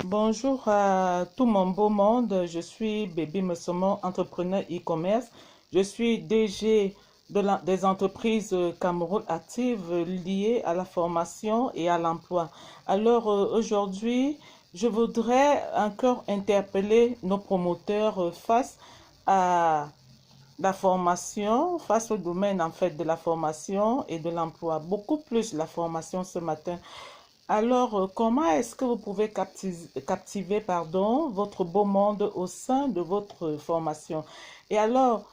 Bonjour à tout mon beau monde, je suis Baby Messomo, entrepreneur e-commerce. Je suis DG des entreprises Cameroun actives liées à la formation et à l'emploi. Alors aujourd'hui, je voudrais encore interpeller nos promoteurs face à la formation, face au domaine en fait de la formation et de l'emploi. Beaucoup plus la formation ce matin. Alors, comment est-ce que vous pouvez captiver, pardon, votre beau monde au sein de votre formation? Et alors,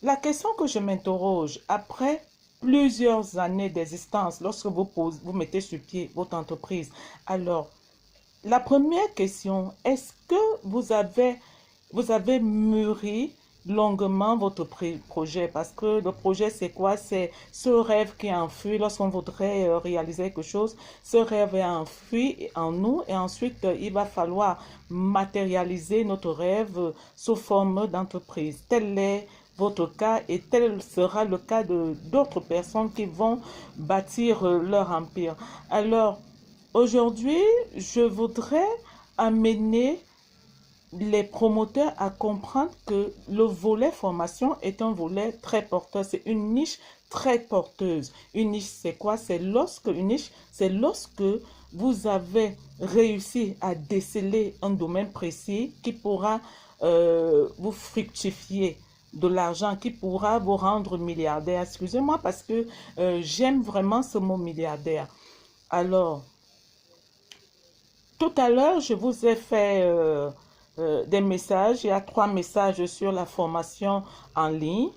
la question que je m'interroge, après plusieurs années d'existence, lorsque vous mettez sur pied votre entreprise, alors, la première question, est-ce que vous avez mûri longuement votre projet? Parce que le projet, c'est quoi? C'est ce rêve qui est enfui lorsqu'on voudrait réaliser quelque chose. Ce rêve est enfui en nous et ensuite, il va falloir matérialiser notre rêve sous forme d'entreprise. Tel est votre cas et tel sera le cas de d'autres personnes qui vont bâtir leur empire. Alors, aujourd'hui, je voudrais amener les promoteurs à comprendre que le volet formation est un volet très porteur. C'est une niche très porteuse. Une niche, c'est quoi? C'est lorsque vous avez réussi à déceler un domaine précis qui pourra vous fructifier de l'argent, qui pourra vous rendre milliardaire. Excusez-moi parce que j'aime vraiment ce mot milliardaire. Alors, tout à l'heure, je vous ai fait des messages. Il y a 3 messages sur la formation en ligne.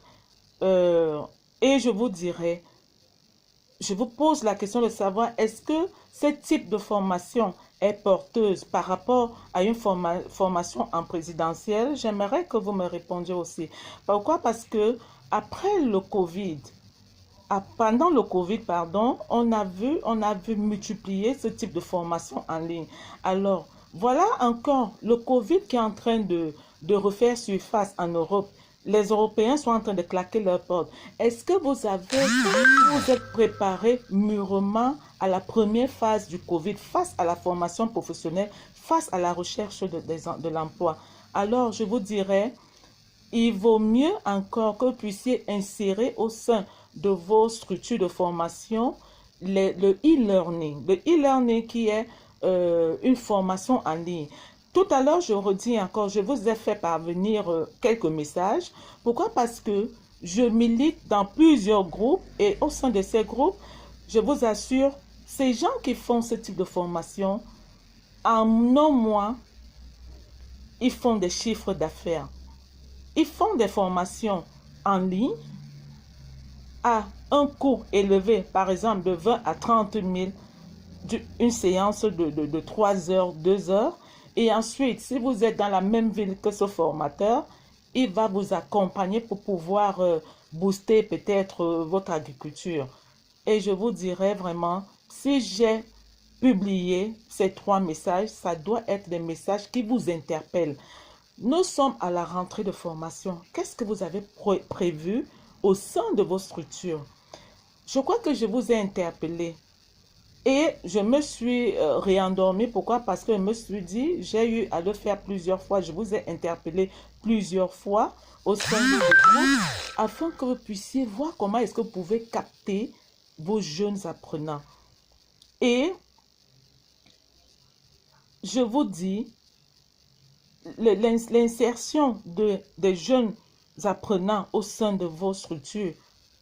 Euh, et je vous pose la question de savoir, est-ce que ce type de formation est porteuse par rapport à une formation en présentiel? J'aimerais que vous me répondiez aussi. Pourquoi? Parce que après le Covid, pendant le Covid, pardon, on a vu multiplier ce type de formation en ligne. Alors, voilà encore le Covid qui est en train de refaire surface en Europe. Les Européens sont en train de claquer leurs portes. Est-ce que vous êtes préparé mûrement à la première phase du Covid, face à la formation professionnelle, face à la recherche de l'emploi? Alors, je vous dirais, il vaut mieux encore que vous puissiez insérer au sein de vos structures de formation le e-learning. Le e-learning qui est une formation en ligne. Tout à l'heure, je redis encore, je vous ai fait parvenir quelques messages. Pourquoi? Parce que je milite dans plusieurs groupes et au sein de ces groupes, je vous assure, ces gens qui font ce type de formation, en un mois, ils font des chiffres d'affaires. Ils font des formations en ligne à un coût élevé, par exemple de 20 à 30 000, une séance de 3 heures, 2 heures. Et ensuite, si vous êtes dans la même ville que ce formateur, il va vous accompagner pour pouvoir booster peut-être votre agriculture. Et je vous dirais vraiment, si j'ai publié ces 3 messages, ça doit être des messages qui vous interpellent. Nous sommes à la rentrée de formation. Qu'est-ce que vous avez prévu au sein de vos structures? Je crois que je vous ai interpellé et je me suis réendormie. Pourquoi? Parce que je me suis dit, j'ai eu à le faire plusieurs fois. Je vous ai interpellé plusieurs fois au sein de vos groupes afin que vous puissiez voir comment est-ce que vous pouvez capter vos jeunes apprenants. Et je vous dis, l'insertion des jeunes apprenants au sein de vos structures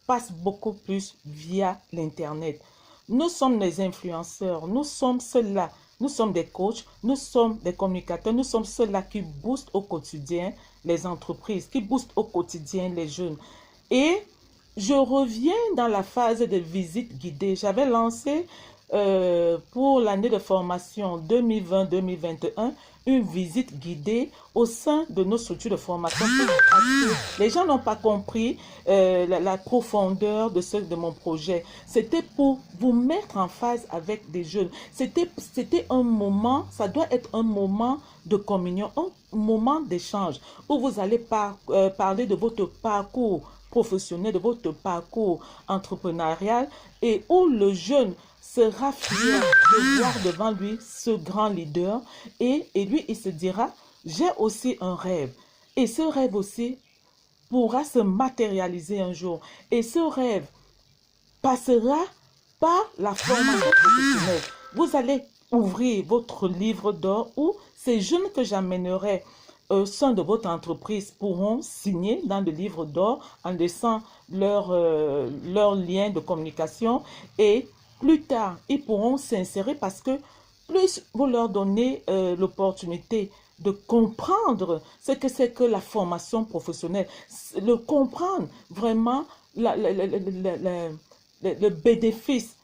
passe beaucoup plus via l'Internet. Nous sommes des influenceurs, nous sommes ceux-là, nous sommes des coachs, nous sommes des communicateurs, nous sommes ceux-là qui boostent au quotidien les entreprises, qui boostent au quotidien les jeunes. Et je reviens dans la phase de visite guidée. J'avais lancé pour l'année de formation 2020-2021 une visite guidée au sein de nos structures de formation. Les gens n'ont pas compris la profondeur de mon projet. C'était pour vous mettre en phase avec des jeunes. C'était un moment, ça doit être un moment de communion, un moment d'échange où vous allez parler de votre parcours professionnel, de votre parcours entrepreneurial et où le jeune sera fier de voir devant lui ce grand leader et lui, il se dira, j'ai aussi un rêve. Et ce rêve aussi pourra se matérialiser un jour. Et ce rêve passera par la formation professionnelle. Vous allez ouvrir votre livre d'or où ces jeunes que j'amènerai au sein de votre entreprise pourront signer dans le livre d'or en laissant leur lien de communication et plus tard, ils pourront s'insérer parce que plus vous leur donnez l'opportunité de comprendre ce que c'est que la formation professionnelle, le comprendre vraiment le bénéfice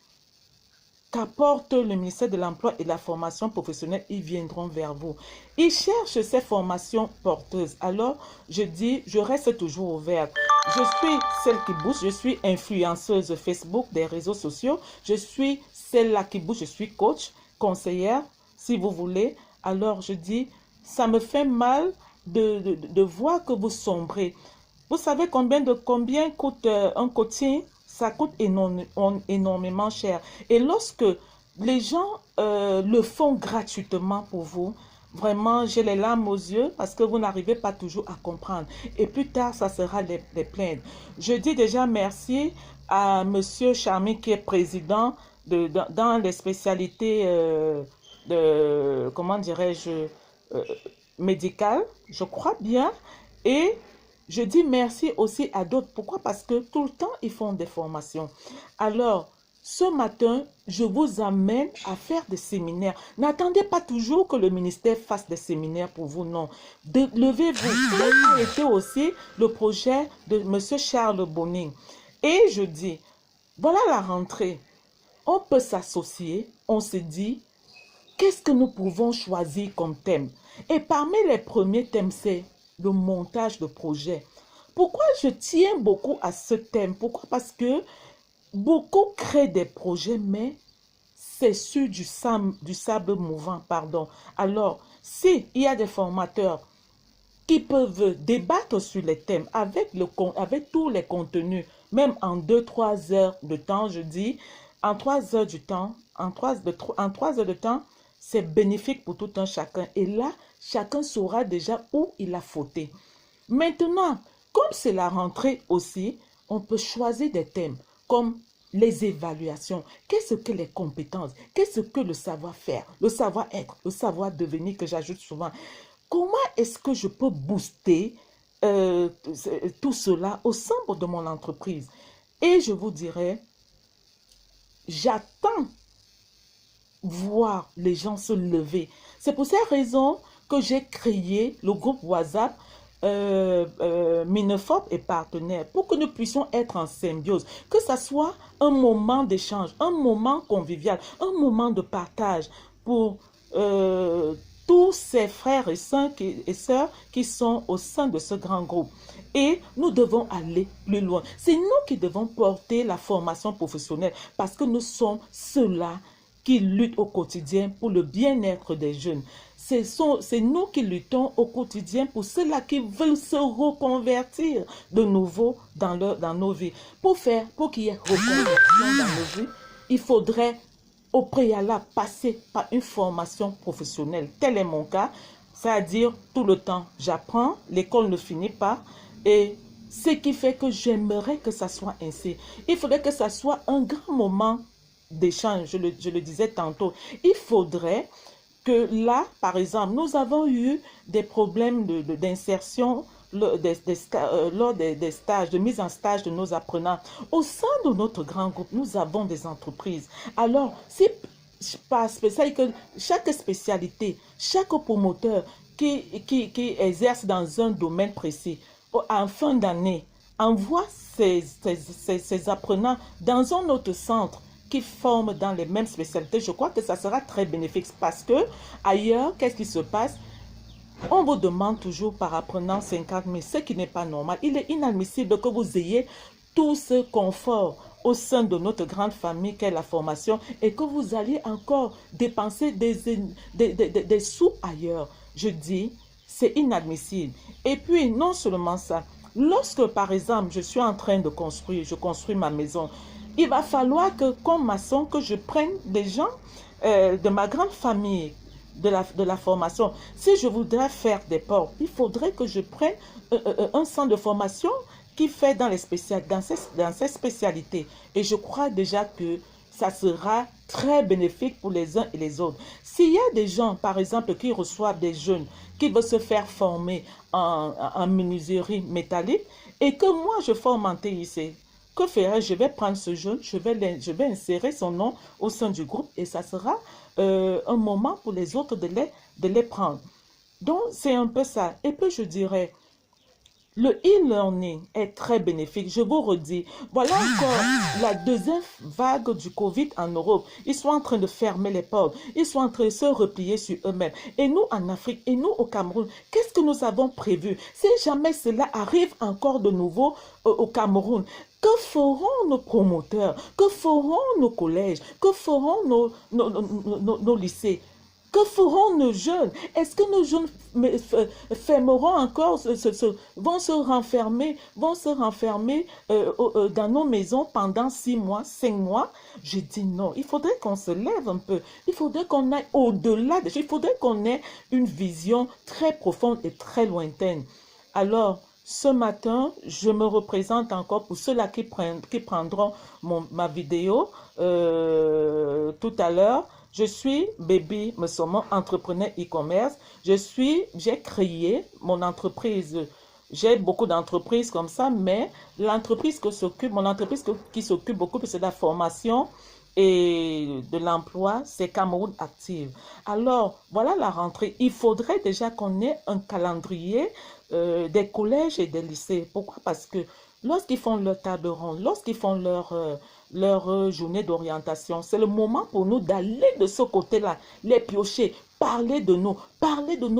qu'apporte le ministère de l'Emploi et de la formation professionnelle, ils viendront vers vous. Ils cherchent ces formations porteuses. Alors, je dis, je reste toujours ouverte. Je suis celle qui bouge, je suis influenceuse Facebook, des réseaux sociaux. Je suis celle-là qui bouge, je suis coach, conseillère, si vous voulez. Alors, je dis, ça me fait mal de voir que vous sombrez. Vous savez combien coûte un coaching? Ça coûte énormément cher. Et lorsque les gens le font gratuitement pour vous, vraiment, j'ai les larmes aux yeux parce que vous n'arrivez pas toujours à comprendre. Et plus tard, ça sera les plaintes. Je dis déjà merci à Monsieur Charmy qui est président dans les spécialités comment dirais-je, médicales, je crois bien. Et je dis merci aussi à d'autres. Pourquoi? Parce que tout le temps, ils font des formations. Alors, ce matin, je vous amène à faire des séminaires. N'attendez pas toujours que le ministère fasse des séminaires pour vous, non. Levez-vous. Ça a été aussi le projet de M. Charles Bonning. Et je dis, voilà la rentrée. On peut s'associer. On se dit, qu'est-ce que nous pouvons choisir comme thème? Et parmi les premiers thèmes, c'est le montage de projets. Pourquoi je tiens beaucoup à ce thème? Pourquoi? Parce que beaucoup créent des projets, mais c'est sur du sable mouvant, pardon. Alors, s'il y a des formateurs qui peuvent débattre sur les thèmes avec tous les contenus, même en 2-3 heures de temps, je dis, en 3 heures du temps, en 3 heures de temps, c'est bénéfique pour tout un chacun. Et là, chacun saura déjà où il a fauté. Maintenant, comme c'est la rentrée aussi, on peut choisir des thèmes comme les évaluations. Qu'est-ce que les compétences? Qu'est-ce que le savoir-faire? Le savoir-être, le savoir-devenir que j'ajoute souvent. Comment est-ce que je peux booster tout cela au sein de mon entreprise? Et je vous dirais, j'attends voir les gens se lever. C'est pour cette raison que j'ai créé le groupe WhatsApp Minefope et partenaires pour que nous puissions être en symbiose, que ce soit un moment d'échange, un moment convivial, un moment de partage pour tous ces frères et sœurs qui sont au sein de ce grand groupe. Et nous devons aller plus loin. C'est nous qui devons porter la formation professionnelle parce que nous sommes ceux-là qui luttent au quotidien pour le bien-être des jeunes. C'est nous qui luttons au quotidien pour ceux-là qui veulent se reconvertir de nouveau dans nos vies. Pour qu'il y ait reconversion dans nos vies, il faudrait au préalable passer par une formation professionnelle. Tel est mon cas, c'est-à-dire tout le temps j'apprends, l'école ne finit pas et ce qui fait que j'aimerais que ça soit ainsi. Il faudrait que ça soit un grand moment d'échange, je le disais tantôt. Il faudrait que là, par exemple, nous avons eu des problèmes d'insertion lors des stages, de mise en stage de nos apprenants. Au sein de notre grand groupe, nous avons des entreprises. Alors, si par spécialité, chaque spécialité, chaque promoteur qui exerce dans un domaine précis, en fin d'année, envoie ses apprenants dans un autre centre qui forment dans les mêmes spécialités, je crois que ça sera très bénéfique parce que ailleurs, qu'est-ce qui se passe? On vous demande toujours par apprenant 50 000, ce qui n'est pas normal. Il est inadmissible que vous ayez tout ce confort au sein de notre grande famille qu'est la formation et que vous alliez encore dépenser des sous ailleurs. Je dis, c'est inadmissible. Et puis, non seulement ça, lorsque par exemple, je suis en train de construire, je construis ma maison, il va falloir que, comme maçon, que je prenne des gens de ma grande famille, de la formation. Si je voudrais faire des portes, il faudrait que je prenne un centre de formation qui fait dans ces spécialités. Et je crois déjà que ça sera très bénéfique pour les uns et les autres. S'il y a des gens, par exemple, qui reçoivent des jeunes qui veulent se faire former en menuiserie métallique et que moi je forme en TIC, que ferais-je? Je vais prendre ce jeune, je vais insérer son nom au sein du groupe et ça sera un moment pour les autres de les prendre. Donc, c'est un peu ça. Et puis, je dirais, le e-learning est très bénéfique. Je vous redis, voilà encore la deuxième vague du Covid en Europe. Ils sont en train de fermer les portes. Ils sont en train de se replier sur eux-mêmes. Et nous, en Afrique, et nous, au Cameroun, qu'est-ce que nous avons prévu? Si jamais cela arrive encore de nouveau au Cameroun, que feront nos promoteurs? Que feront nos collèges? Que feront nos lycées? Que feront nos jeunes? Est-ce que nos jeunes fermeront encore, vont se renfermer dans nos maisons pendant 6 mois, 5 mois? Je dis non. Il faudrait qu'on se lève un peu. Il faudrait qu'on aille au-delà. Il faudrait qu'on ait une vision très profonde et très lointaine. Alors, ce matin, je me représente encore pour ceux-là qui prendront ma vidéo tout à l'heure. Je suis Baby Mossomo, entrepreneur e-commerce. J'ai créé mon entreprise. J'ai beaucoup d'entreprises comme ça, mais l'entreprise mon entreprise qui s'occupe beaucoup de la formation et de l'emploi, c'est Cameroun Active. Alors, voilà la rentrée. Il faudrait déjà qu'on ait un calendrier des collèges et des lycées. Pourquoi? Parce que lorsqu'ils font leur table ronde, lorsqu'ils font leur journée d'orientation, c'est le moment pour nous d'aller de ce côté-là, les piocher, parler de nos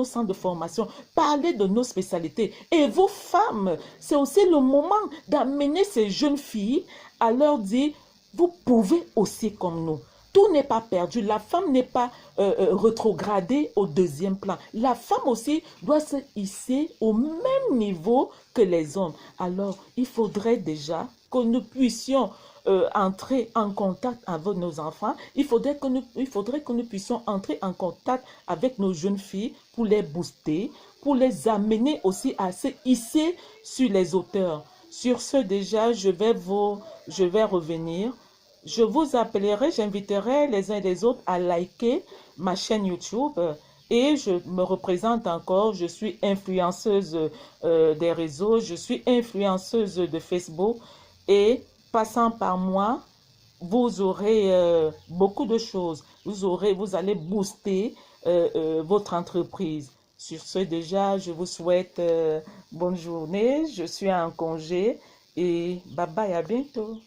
centres de formation, parler de nos spécialités. Et vous, femmes, c'est aussi le moment d'amener ces jeunes filles à leur dire, vous pouvez aussi comme nous. Tout n'est pas perdu. La femme n'est pas rétrogradée au deuxième plan. La femme aussi doit se hisser au même niveau que les hommes. Alors, il faudrait déjà que nous puissions entrer en contact avec nos enfants. Il faudrait que nous puissions entrer en contact avec nos jeunes filles pour les booster, pour les amener aussi à se hisser sur les auteurs. Sur ce, déjà, je vais revenir. Je vous appellerai, j'inviterai les uns et les autres à liker ma chaîne YouTube et je me représente encore, je suis influenceuse des réseaux, je suis influenceuse de Facebook et passant par moi, vous aurez beaucoup de choses. Vous allez booster votre entreprise. Sur ce, déjà, je vous souhaite bonne journée. Je suis en congé et bye bye, à bientôt.